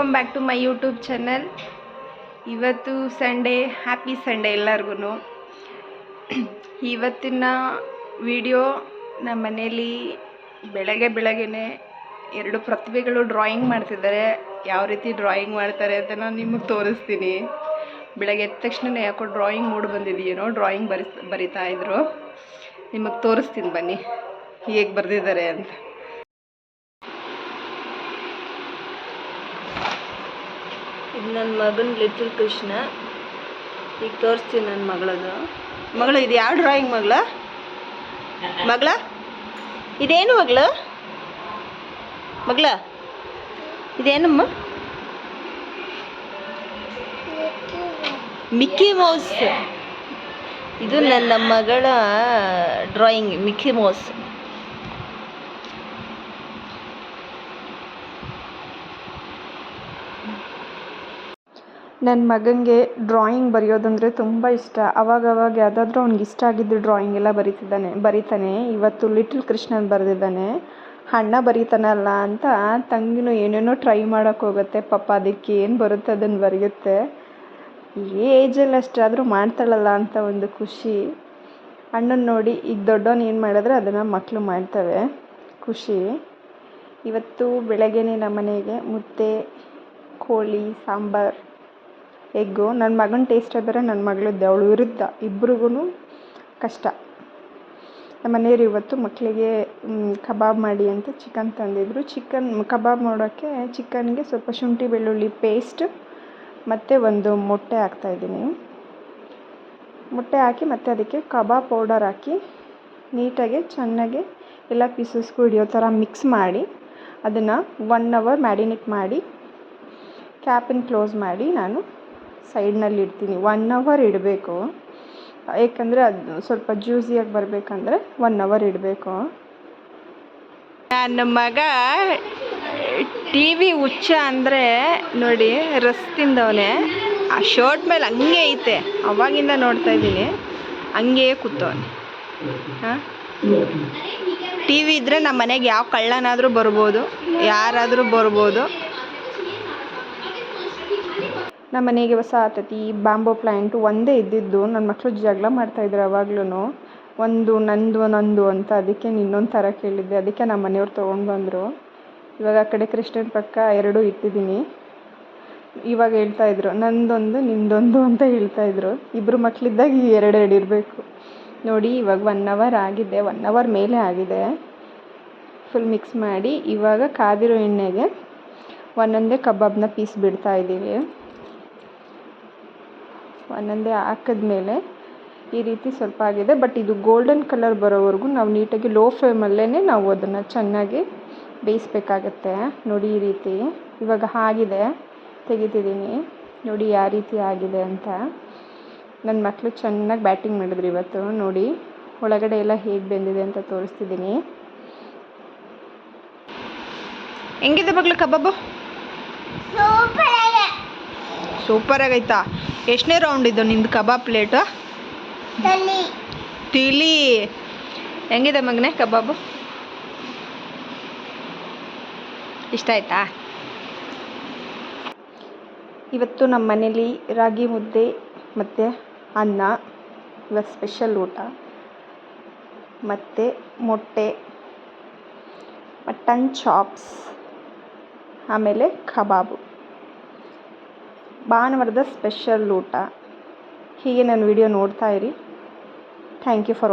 Welcome back to my YouTube channel. ಇವತ್ತು Sunday, happy Sunday ಎಲ್ಲರಿಗೂ. ಇವತ್ತಿನ ವಿಡಿಯೋ ನಮ್ಮ ಮನೇಲಿ ಬೆಳಗ್ಗೆನೇ ಎರಡು ಪ್ರತಿಭೆಗಳು ಡ್ರಾಯಿಂಗ್ ಮಾಡ್ತಿದ್ದಾರೆ. ಯಾವ ರೀತಿ ಡ್ರಾಯಿಂಗ್ ಮಾಡ್ತಾರೆ ಅಂತ ನಾನು ನಿಮಗೆ ತೋರಿಸ್ತೀನಿ. ಬೆಳಗ್ಗೆ ಎದ್ದ ತಕ್ಷಣ ಯಾಕೋ ಡ್ರಾಯಿಂಗ್ ಮೂಡ್ ಬಂದಿದೆಯೇನೋ, ಡ್ರಾಯಿಂಗ್ ಬರಿತಾ ಇದ್ರು. ನಿಮಗೆ ತೋರಿಸ್ತೀನಿ ಬನ್ನಿ ಹೇಗೆ ಬರೆದಿದ್ದಾರೆ ಅಂತ. ಇದು ನನ್ನ ಮಗನ ಲಿಟಲ್ ಕೃಷ್ಣ. ಈಗ ತೋರಿಸ್ತೀನಿ ನನ್ನ ಮಗಳು. ಇದು ಯಾವ ಡ್ರಾಯಿಂಗ್ ಮಗಳ ಇದೇನು ಮಗಳ ಇದೇನಮ್ಮ? Mickey Mouse. ಇದು ನನ್ನ ಮಗಳ ಡ್ರಾಯಿಂಗ್, ಮಿಕ್ಕಿ ಮೌಸ್. ನನ್ನ ಮಗನಿಗೆ ಡ್ರಾಯಿಂಗ್ ಬರೆಯೋದಂದರೆ ತುಂಬ ಇಷ್ಟ. ಅವಾಗವಾಗ ಯಾವುದಾದ್ರೂ ಅವ್ನಿಗೆ ಇಷ್ಟ ಆಗಿದ್ದು ಡ್ರಾಯಿಂಗ್ ಎಲ್ಲ ಬರೀತಾನೆ. ಇವತ್ತು ಲಿಟಲ್ ಕೃಷ್ಣನ್ ಬರೆದಿದ್ದಾನೆ. ಅಣ್ಣ ಬರೀತಾನಲ್ಲ ಅಂತ ತಂಗಿನೂ ಏನೇನೋ ಟ್ರೈ ಮಾಡೋಕ್ಕೆ ಹೋಗುತ್ತೆ. ಪಾಪ ಅದಕ್ಕೆ ಏನು ಬರುತ್ತೆ ಅದನ್ನು ಬರೆಯುತ್ತೆ. ಏಜಲ್ಲಿ ಅಷ್ಟಾದರೂ ಮಾಡ್ತಾಳಲ್ಲ ಅಂತ ಒಂದು ಖುಷಿ. ಅಣ್ಣನ ನೋಡಿ ಈಗ ದೊಡ್ಡವನು ಏನು ಮಾಡಿದ್ರೆ ಅದನ್ನು ಮಕ್ಕಳು ಮಾಡ್ತವೆ, ಖುಷಿ. ಇವತ್ತು ಬೆಳಗ್ಗೆನೇ ನಮ್ಮ ಮನೆಗೆ ಮುದ್ದೆ, ಕೋಳಿ ಸಾಂಬಾರು, ಎಗ್ಗು. ನನ್ನ ಮಗನ ಟೇಸ್ಟ್ ಬೇರೆ, ನನ್ನ ಮಗಳದ್ದು, ಅವಳು ವಿರುದ್ಧ. ಇಬ್ರಿಗೂ ಕಷ್ಟ. ನಮ್ಮ ಮನೆಯವರು ಇವತ್ತು ಮಕ್ಕಳಿಗೆ ಕಬಾಬ್ ಮಾಡಿ ಅಂತ ಚಿಕನ್ ತಂದಿದ್ರು. ಚಿಕನ್ ಕಬಾಬ್ ಮಾಡೋಕ್ಕೆ ಚಿಕನ್ಗೆ ಸ್ವಲ್ಪ ಶುಂಠಿ ಬೆಳ್ಳುಳ್ಳಿ ಪೇಸ್ಟ್ ಮತ್ತು ಒಂದು ಮೊಟ್ಟೆ ಹಾಕ್ತಾಯಿದ್ದೀನಿ. ಮೊಟ್ಟೆ ಹಾಕಿ ಮತ್ತು ಅದಕ್ಕೆ ಕಬಾಬ್ ಪೌಡರ್ ಹಾಕಿ ನೀಟಾಗಿ ಚೆನ್ನಾಗಿ ಎಲ್ಲ ಪೀಸಸ್ಗೂ ಹಿಡಿಯೋ ಥರ ಮಿಕ್ಸ್ ಮಾಡಿ ಅದನ್ನು 1 hour ಮ್ಯಾರಿನೇಟ್ ಮಾಡಿ ಕ್ಯಾಪನ್ನು ಕ್ಲೋಸ್ ಮಾಡಿ ನಾನು ಸೈಡ್ನಲ್ಲಿ ಇಡ್ತೀನಿ. 1 hour ಇಡಬೇಕು. ಏಕೆಂದರೆ ಅದು ಸ್ವಲ್ಪ ಜ್ಯೂಸಿಯಾಗಿ ಬರಬೇಕಂದ್ರೆ 1 hour ಇಡಬೇಕು. ನನ್ನ ಮಗ TV ಹುಚ್ಚ ಅಂದರೆ ನೋಡಿ, ರಸ್ತಿಂದವನೇ. ಆ ಶರ್ಟ್ ಮೇಲೆ ಹಂಗೆ ಐತೆ, ಅವಾಗಿಂದ ನೋಡ್ತಾ ಇದ್ದೀನಿ. ಹಂಗೇ ಕೂತವನೆ. TV ಇದ್ದರೆ ನಮ್ಮ ಮನೆಗೆ ಯಾವ ಕಳ್ಳನಾದರೂ ಬರ್ಬೋದು, ಯಾರಾದರೂ ಬರ್ಬೋದು. ನಮ್ಮ ಮನೆಗೆ ಹೊಸ ಆತತಿ ಬ್ಯಾಂಬೋ ಪ್ಲ್ಯಾಂಟು ಒಂದೇ ಇದ್ದಿದ್ದು. ನನ್ನ ಮಕ್ಕಳು ಜಗಳ ಮಾಡ್ತಾಯಿದ್ರು ಯಾವಾಗ್ಲೂ, ಒಂದು ನಂದು ಅಂತ. ಅದಕ್ಕೆ ಇನ್ನೊಂದು ಥರ ಕೇಳಿದ್ದೆ, ಅದಕ್ಕೆ ನಮ್ಮ ಮನೆಯವ್ರು ತೊಗೊಂಡು ಬಂದರು. ಇವಾಗ ಆ ಕಡೆ ಕೃಷ್ಣನ ಪಕ್ಕ 2 ಇಟ್ಟಿದ್ದೀನಿ. ಇವಾಗ ಹೇಳ್ತಾಯಿದ್ರು ನಂದೊಂದು ನಿಂದೊಂದು ಅಂತ ಹೇಳ್ತಾಯಿದ್ರು. ಇಬ್ಬರು ಮಕ್ಕಳಿದ್ದಾಗ 2 ಇರಬೇಕು. ನೋಡಿ ಇವಾಗ 1 hour ಆಗಿದೆ, 1 hour ಮೇಲೆ ಆಗಿದೆ. ಫುಲ್ ಮಿಕ್ಸ್ ಮಾಡಿ ಇವಾಗ ಕಾದಿರೋ ಎಣ್ಣೆಗೆ ಒಂದೊಂದೇ ಕಬಾಬ್ನ ಪೀಸ್ ಬಿಡ್ತಾಯಿದ್ದೀವಿ. ಒಂದೊಂದೇ ಹಾಕಿದ್ಮೇಲೆ ಈ ರೀತಿ ಸ್ವಲ್ಪ ಆಗಿದೆ. ಬಟ್ ಇದು ಗೋಲ್ಡನ್ ಕಲರ್ ಬರೋವರೆಗೂ ನಾವು ನೀಟಾಗಿ ಲೋ ಫ್ಲೇಮಲ್ಲೇ ನಾವು ಅದನ್ನು ಚೆನ್ನಾಗಿ ಬೇಯಿಸ್ಬೇಕಾಗತ್ತೆ. ನೋಡಿ ಈ ರೀತಿ ಇವಾಗ ಆಗಿದೆ, ತೆಗಿತಿದ್ದೀನಿ. ನೋಡಿ ಯಾವ ರೀತಿ ಆಗಿದೆ ಅಂತ. ನನ್ನ ಮಕ್ಕಳು ಚೆನ್ನಾಗಿ ಬ್ಯಾಟಿಂಗ್ ಮಾಡಿದ್ರು ಇವತ್ತು. ನೋಡಿ ಒಳಗಡೆ ಎಲ್ಲ ಹೇಗೆ ಬೆಂದಿದೆ ಅಂತ ತೋರಿಸ್ತಿದ್ದೀನಿ. ಹೆಂಗಿದೆ ಮಗಳು ಕಬಾಬು? ಸೂಪರಾಗೈತಾ? ಎಷ್ಟನೇ ರೌಂಡ್ ಇದು ನಿಂದು ಕಬಾಬ್ ಪ್ಲೇಟು? ತಿಳಿ. ಹೆಂಗಿದೆ ಮಗನೇ ಕಬಾಬು? ಇಷ್ಟ ಆಯ್ತಾ? ಇವತ್ತು ನಮ್ಮ ಮನೇಲಿ ರಾಗಿ ಮುದ್ದೆ ಮತ್ತು ಅನ್ನ, ಇವತ್ತು ಸ್ಪೆಷಲ್ ಊಟ. ಮತ್ತು ಮೊಟ್ಟೆ, ಮಟನ್ ಚಾಪ್ಸ್, ಆಮೇಲೆ ಕಬಾಬು. ಭಾನುವಾರದ ಸ್ಪೆಷಲ್ ಊಟ. ಹೀಗೆ ನನ್ನ ವಿಡಿಯೋ ನೋಡ್ತಾ ಇರಿ. Thank you for watching.